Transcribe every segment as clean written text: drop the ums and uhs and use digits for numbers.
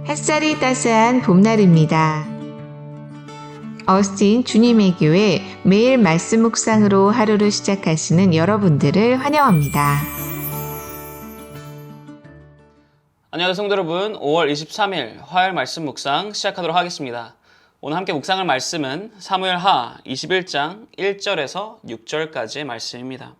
햇살이 따스한 봄날입니다. 어스틴 주님의 교회 매일 말씀 묵상으로 하루를 시작하시는 여러분들을 환영합니다. 안녕하세요 성도 여러분, 5월 23일 화요일 말씀 묵상 시작하도록 하겠습니다. 오늘 함께 묵상할 말씀은 사무엘하 21장 1절에서 6절까지의 말씀입니다.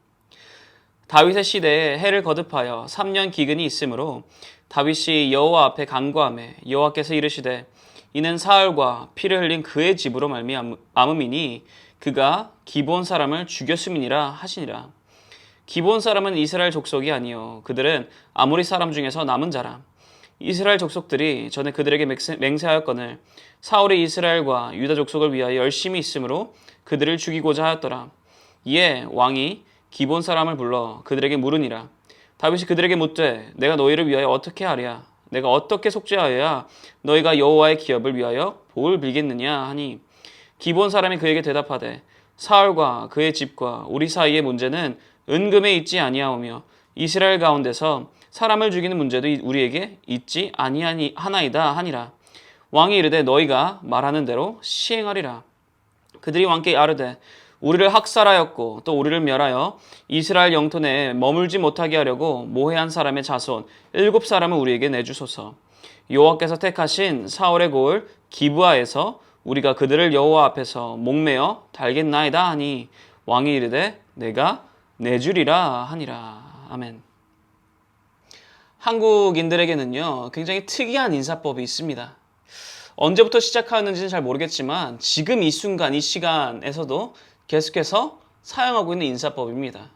다윗의 시대에 해를 거듭하여 3년 기근이 있으므로 다윗이 여호와 앞에 간구하매 여호와께서 이르시되 이는 사울과 피를 흘린 그의 집으로 말미암음이니 그가 기브온 사람을 죽였음이니라 하시니라. 기브온 사람은 이스라엘 족속이 아니요 그들은 아모리 사람 중에서 남은 자라. 이스라엘 족속들이 전에 그들에게 맹세하였거늘 사울이 이스라엘과 유다 족속을 위하여 열심히 있으므로 그들을 죽이고자 하였더라. 이에 왕이 기브온 사람을 불러 그들에게 물으니라. 다윗이 그들에게 묻되 내가 너희를 위하여 어떻게 하랴? 내가 어떻게 속죄하여야 너희가 여호와의 기업을 위하여 복을 빌겠느냐 하니 기브온 사람이 그에게 대답하되 사울과 그의 집과 우리 사이의 문제는 은금에 있지 아니하오며 이스라엘 가운데서 사람을 죽이는 문제도 우리에게 있지 아니하나이다 하니라. 왕이 이르되 너희가 말하는 대로 시행하리라. 그들이 왕께 아뢰되 우리를 학살하였고 또 우리를 멸하여 이스라엘 영토 내에 머물지 못하게 하려고 모해한 사람의 자손 7사람을 우리에게 내주소서. 여호와께서 택하신 사울의 고을 기브아에서 우리가 그들을 여호와 앞에서 목매어 달겠나이다 하니 왕이 이르되 내가 내주리라 하니라. 아멘. 한국인들에게는요 굉장히 특이한 인사법이 있습니다. 언제부터 시작하였는지는 잘 모르겠지만 지금 이 순간 이 시간에서도 계속해서 사용하고 있는 인사법입니다.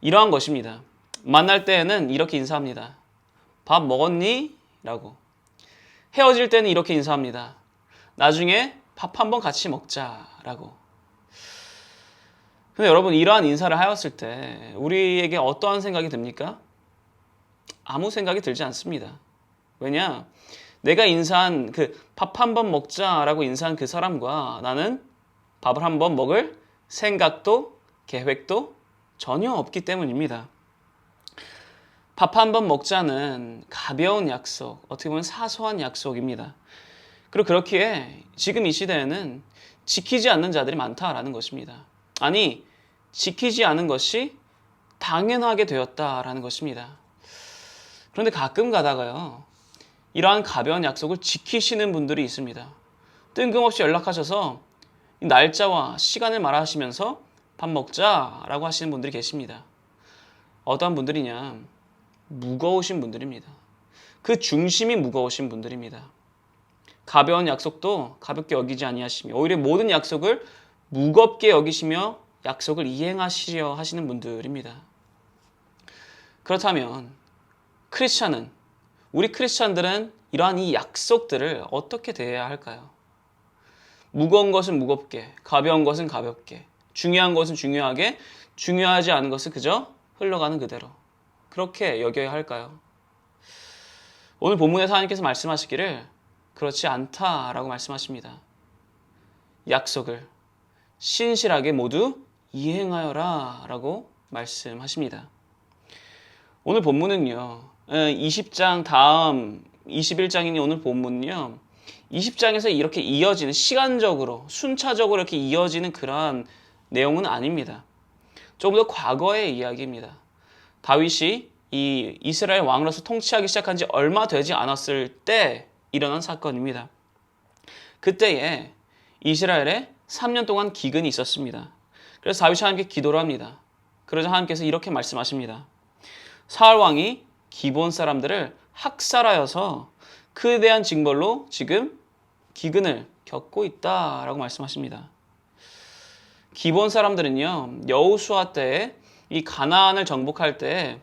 이러한 것입니다. 만날 때에는 이렇게 인사합니다. 밥 먹었니? 라고. 헤어질 때는 이렇게 인사합니다. 나중에 밥 한번 같이 먹자 라고. 근데 여러분 이러한 인사를 하였을 때 우리에게 어떠한 생각이 듭니까? 아무 생각이 들지 않습니다. 왜냐? 내가 인사한 밥 한번 먹자라고 인사한 그 사람과 나는 밥을 한번 먹을 생각도 계획도 전혀 없기 때문입니다. 밥 한번 먹자는 가벼운 약속, 어떻게 보면 사소한 약속입니다. 그리고 그렇기에 지금 이 시대에는 지키지 않는 자들이 많다라는 것입니다. 아니, 지키지 않은 것이 당연하게 되었다라는 것입니다. 그런데 가끔 가다가요, 이러한 가벼운 약속을 지키시는 분들이 있습니다. 뜬금없이 연락하셔서 날짜와 시간을 말하시면서 밥 먹자라고 하시는 분들이 계십니다. 어떠한 분들이냐? 무거우신 분들입니다. 그 중심이 무거우신 분들입니다. 가벼운 약속도 가볍게 여기지 아니하시며 오히려 모든 약속을 무겁게 여기시며 약속을 이행하시려 하시는 분들입니다. 그렇다면 우리 크리스찬들은 이러한 이 약속들을 어떻게 대해야 할까요? 무거운 것은 무겁게, 가벼운 것은 가볍게, 중요한 것은 중요하게, 중요하지 않은 것은 그저 흘러가는 그대로. 그렇게 여겨야 할까요? 오늘 본문에서 하나님께서 말씀하시기를 그렇지 않다라고 말씀하십니다. 약속을 신실하게 모두 이행하여라 라고 말씀하십니다. 오늘 본문은요, 20장 다음 21장이니 오늘 본문은요, 20장에서 이렇게 이어지는 시간적으로 순차적으로 이렇게 이어지는 그러한 내용은 아닙니다. 조금 더 과거의 이야기입니다. 다윗이 이 이스라엘 왕으로서 통치하기 시작한 지 얼마 되지 않았을 때 일어난 사건입니다. 그때에 이스라엘에 3년 동안 기근이 있었습니다. 그래서 다윗이 하나님께 기도를 합니다. 그러자 하나님께서 이렇게 말씀하십니다. 사울 왕이 기브온 사람들을 학살하여서 그에 대한 징벌로 지금 기근을 겪고 있다라고 말씀하십니다. 기브온 사람들은요, 여호수아 때에 이 가나안을 정복할 때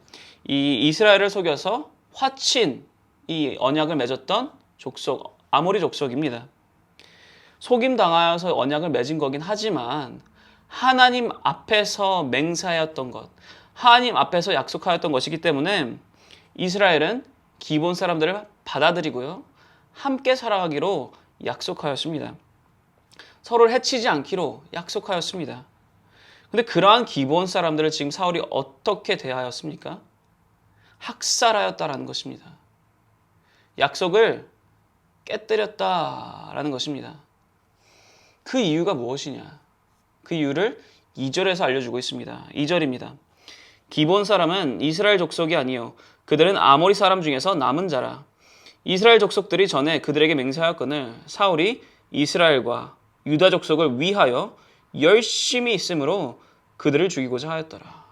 이 이스라엘을 속여서 화친 이 언약을 맺었던 족속, 아모리 족속입니다. 속임당하여서 언약을 맺은 거긴 하지만 하나님 앞에서 맹세하였던 것, 하나님 앞에서 약속하였던 것이기 때문에 이스라엘은 기브온 사람들을 받아들이고요, 함께 살아가기로 약속하였습니다. 서로를 해치지 않기로 약속하였습니다. 근데 그러한 기브온 사람들을 지금 사울이 어떻게 대하였습니까? 학살하였다라는 것입니다. 약속을 깨뜨렸다라는 것입니다. 그 이유가 무엇이냐? 그 이유를 2절에서 알려주고 있습니다. 2절입니다. 기본 사람은 이스라엘 족속이 아니요 그들은 아모리 사람 중에서 남은 자라. 이스라엘 족속들이 전에 그들에게 맹세하였거늘 사울이 이스라엘과 유다 족속을 위하여 열심히 있으므로 그들을 죽이고자 하였더라.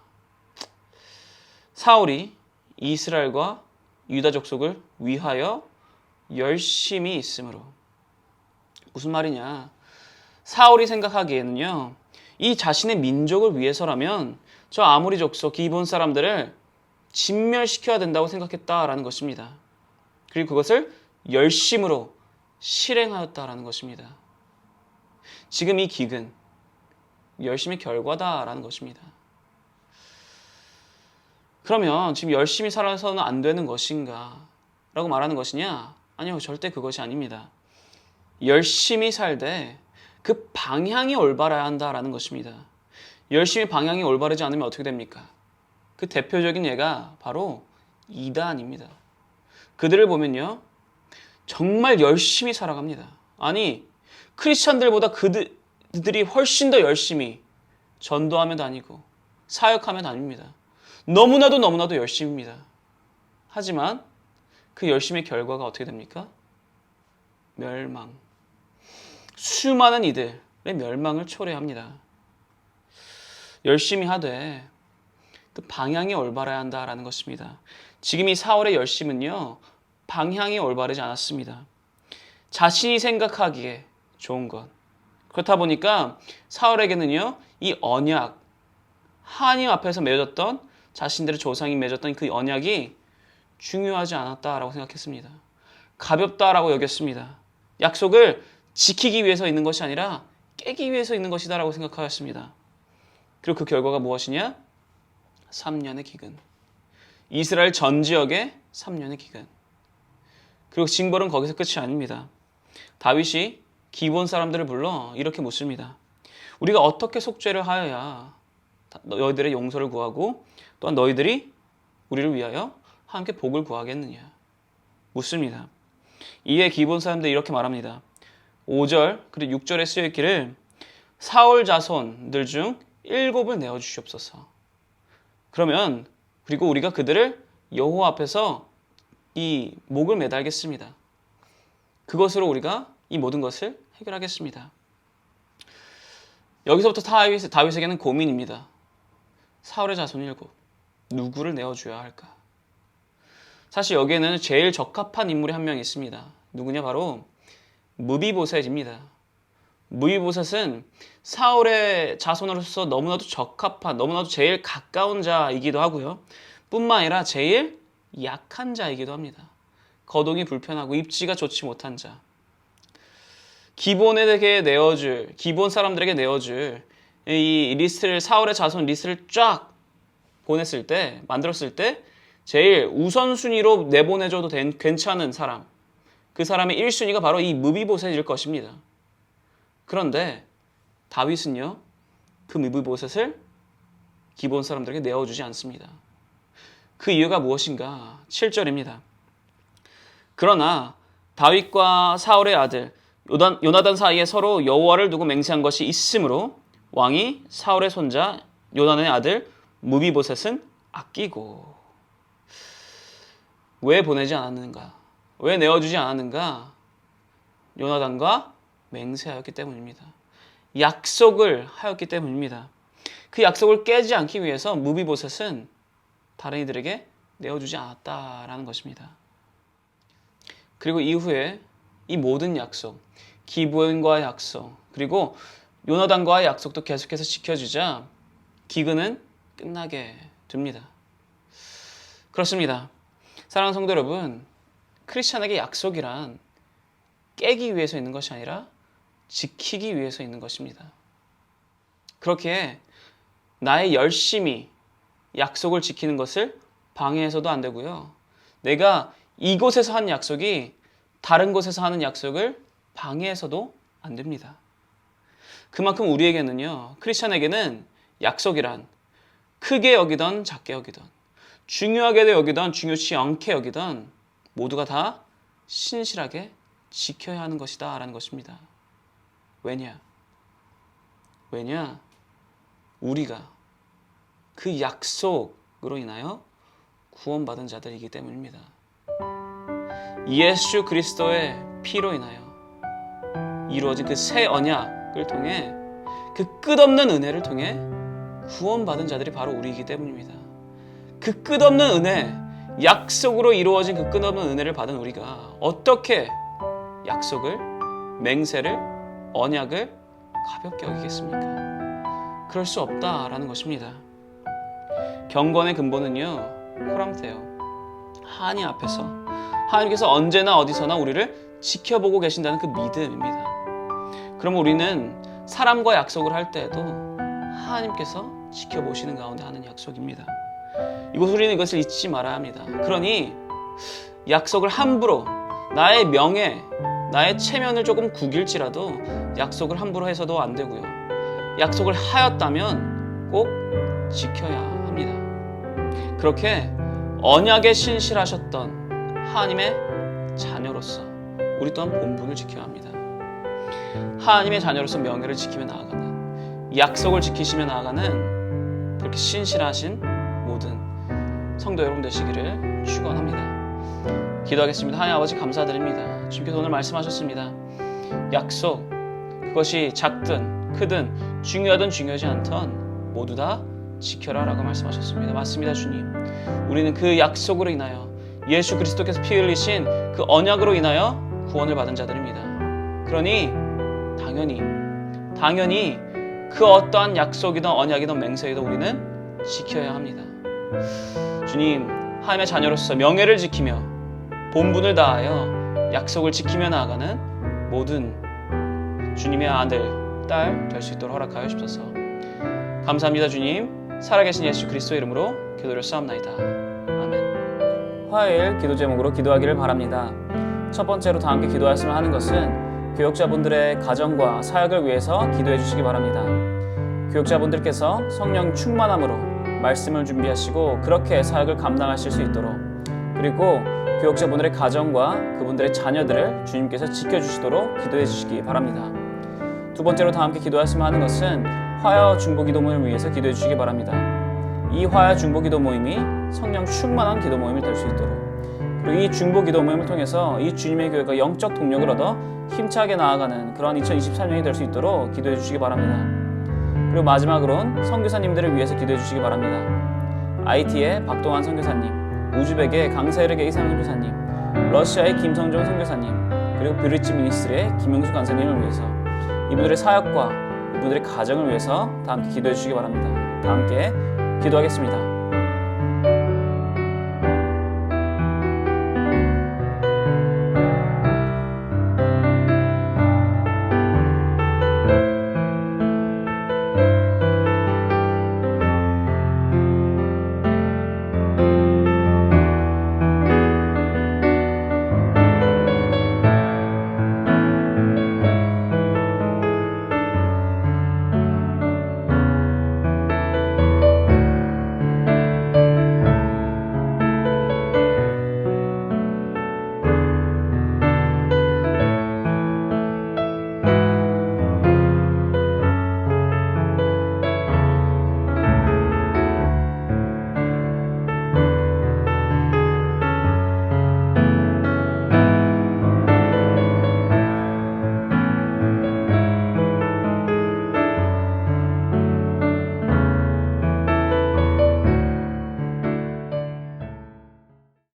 사울이 이스라엘과 유다 족속을 위하여 열심히 있으므로. 무슨 말이냐? 사울이 생각하기에는요, 이 자신의 민족을 위해서라면 저 아모리 족속 기본 사람들을 진멸시켜야 된다고 생각했다라는 것입니다. 그리고 그것을 열심으로 실행하였다라는 것입니다. 지금 이 기근, 열심의 결과다라는 것입니다. 그러면 지금 열심히 살아서는 안 되는 것인가? 라고 말하는 것이냐? 아니요, 절대 그것이 아닙니다. 열심히 살되 그 방향이 올바라야 한다라는 것입니다. 열심히 방향이 올바르지 않으면 어떻게 됩니까? 그 대표적인 예가 바로 이단입니다. 그들을 보면요, 정말 열심히 살아갑니다. 아니, 크리스천들보다 그들이 훨씬 더 열심히 전도하며 다니고 사역하며 다닙니다. 너무나도 열심입니다. 하지만 그 열심의 결과가 어떻게 됩니까? 멸망. 수많은 이들의 멸망을 초래합니다. 열심히 하되 그 방향이 올바라야 한다라는 것입니다. 지금 이 사울의 열심은요, 방향이 올바르지 않았습니다. 자신이 생각하기에 좋은 것. 그렇다 보니까 사울에게는요, 이 언약, 하나님 앞에서 맺었던 자신들의 조상이 맺었던 그 언약이 중요하지 않았다라고 생각했습니다. 가볍다라고 여겼습니다. 약속을 지키기 위해서 있는 것이 아니라 깨기 위해서 있는 것이다라고 생각하였습니다. 그리고 그 결과가 무엇이냐? 3년의 기근. 이스라엘 전 지역의 3년의 기근. 그리고 징벌은 거기서 끝이 아닙니다. 다윗이 기본 사람들을 불러 이렇게 묻습니다. 우리가 어떻게 속죄를 하여야 너희들의 용서를 구하고 또한 너희들이 우리를 위하여 함께 복을 구하겠느냐? 묻습니다. 이에 기본 사람들이 이렇게 말합니다. 5절 그리고 6절에 쓰여있기를 사울 자손들 중 7을 내어주시옵소서. 그러면 그리고 우리가 그들을 여호와 앞에서 이 목을 매달겠습니다. 그것으로 우리가 이 모든 것을 해결하겠습니다. 여기서부터 다윗에게는 고민입니다. 사울의 자손 7, 누구를 내어줘야 할까? 사실 여기에는 제일 적합한 인물이 한 명 있습니다. 누구냐? 바로 무비보셋입니다. 무비보셋은 사울의 자손으로서 너무나도 적합한, 너무나도 제일 가까운 자이기도 하고요. 뿐만 아니라 제일 약한 자이기도 합니다. 거동이 불편하고 입지가 좋지 못한 자. 기본 사람들에게 내어줄 이 리스트를, 사울의 자손 리스트를 쫙 만들었을 때 제일 우선순위로 내보내줘도 괜찮은 사람, 그 사람의 1순위가 바로 이 무비보셋일 것입니다. 그런데 다윗은요, 그 무비보셋을 기본 사람들에게 내어주지 않습니다. 그 이유가 무엇인가? 7절입니다. 그러나 다윗과 사울의 아들 요나단 사이에 서로 여호와를 두고 맹세한 것이 있으므로 왕이 사울의 손자 요나단의 아들 무비보셋은 아끼고. 왜 보내지 않았는가? 왜 내어주지 않았는가? 요나단과 맹세하였기 때문입니다. 약속을 하였기 때문입니다. 그 약속을 깨지 않기 위해서 무비보셋은 다른 이들에게 내어주지 않았다라는 것입니다. 그리고 이후에 이 모든 약속, 기브온과의 약속, 그리고 요나단과의 약속도 계속해서 지켜지자 기근은 끝나게 됩니다. 그렇습니다. 사랑하는 성도 여러분, 크리스찬에게 약속이란 깨기 위해서 있는 것이 아니라 지키기 위해서 있는 것입니다. 그렇게 나의 열심히 약속을 지키는 것을 방해해서도 안 되고요. 내가 이곳에서 한 약속이 다른 곳에서 하는 약속을 방해해서도 안 됩니다. 그만큼 우리에게는요, 크리스찬에게는 약속이란 크게 여기던 작게 여기던 중요하게 여기던 중요치 않게 여기던 모두가 다 신실하게 지켜야 하는 것이다 라는 것입니다. 왜냐? 우리가 그 약속으로 인하여 구원받은 자들이기 때문입니다. 예수 그리스도의 피로 인하여 이루어진 그 새 언약을 통해 그 끝없는 은혜를 통해 구원받은 자들이 바로 우리이기 때문입니다. 그 끝없는 은혜, 약속으로 이루어진 그 끝없는 은혜를 받은 우리가 어떻게 약속을, 맹세를, 언약을 가볍게 여기겠습니까? 그럴 수 없다라는 것입니다. 경건의 근본은요, 호람테요. 하나님 앞에서 하나님께서 언제나 어디서나 우리를 지켜보고 계신다는 그 믿음입니다. 그럼 우리는 사람과 약속을 할 때에도 하나님께서 지켜보시는 가운데 하는 약속입니다. 우리는 이것을 잊지 말아야 합니다. 그러니 약속을 함부로 나의 명예, 나의 체면을 조금 구길지라도 약속을 함부로 해서도 안 되고요. 약속을 하였다면 꼭 지켜야 합니다. 그렇게 언약에 신실하셨던 하나님의 자녀로서 우리 또한 본분을 지켜야 합니다. 하나님의 자녀로서 명예를 지키며 나아가는, 약속을 지키시며 나아가는 그렇게 신실하신 모든 성도 여러분 되시기를 축원합니다. 기도하겠습니다. 하나님 아버지 감사드립니다. 주님께서 오늘 말씀하셨습니다. 약속, 그것이 작든 크든 중요하든 중요하지 않던 모두 다 지켜라 라고 말씀하셨습니다. 맞습니다, 주님. 우리는 그 약속으로 인하여 예수 그리스도께서 피 흘리신 그 언약으로 인하여 구원을 받은 자들입니다. 그러니 당연히 그 어떠한 약속이든 언약이든 맹세이든 우리는 지켜야 합니다. 주님, 하나님의 자녀로서 명예를 지키며 본분을 다하여 약속을 지키며 나아가는 모든 주님의 아들, 딸 될 수 있도록 허락하여 주옵소서. 감사합니다, 주님. 살아계신 예수 그리스도의 이름으로 기도를 쌓옵나이다. 아멘. 화요일 기도 제목으로 기도하기를 바랍니다. 첫 번째로 다 함께 기도하였으면 하는 것은 교역자분들의 가정과 사역을 위해서 기도해 주시기 바랍니다. 교역자분들께서 성령 충만함으로 말씀을 준비하시고 그렇게 사역을 감당하실 수 있도록, 그리고 교역자분들의 가정과 그분들의 자녀들을 주님께서 지켜주시도록 기도해 주시기 바랍니다. 두 번째로 다 함께 기도하였으면 하는 것은 화요 중보기도 모임을 위해서 기도해 주시기 바랍니다. 이 화요 중보기도 모임이 성령 충만한 기도 모임이 될 수 있도록, 그리고 이 중보기도 모임을 통해서 이 주님의 교회가 영적 동력을 얻어 힘차게 나아가는 그러한 2023년이 될 수 있도록 기도해 주시기 바랍니다. 그리고 마지막으로는 선교사님들을 위해서 기도해 주시기 바랍니다. IT의 박동환 선교사님, 우즈벡의 강세르게 이상 선교사님, 러시아의 김성종 선교사님, 그리고 브릿지 미니스트리의 김용수 간사님을 위해서, 이분들의 사역과 이분들의 가정을 위해서 다 함께 기도해 주시기 바랍니다. 다 함께 기도하겠습니다.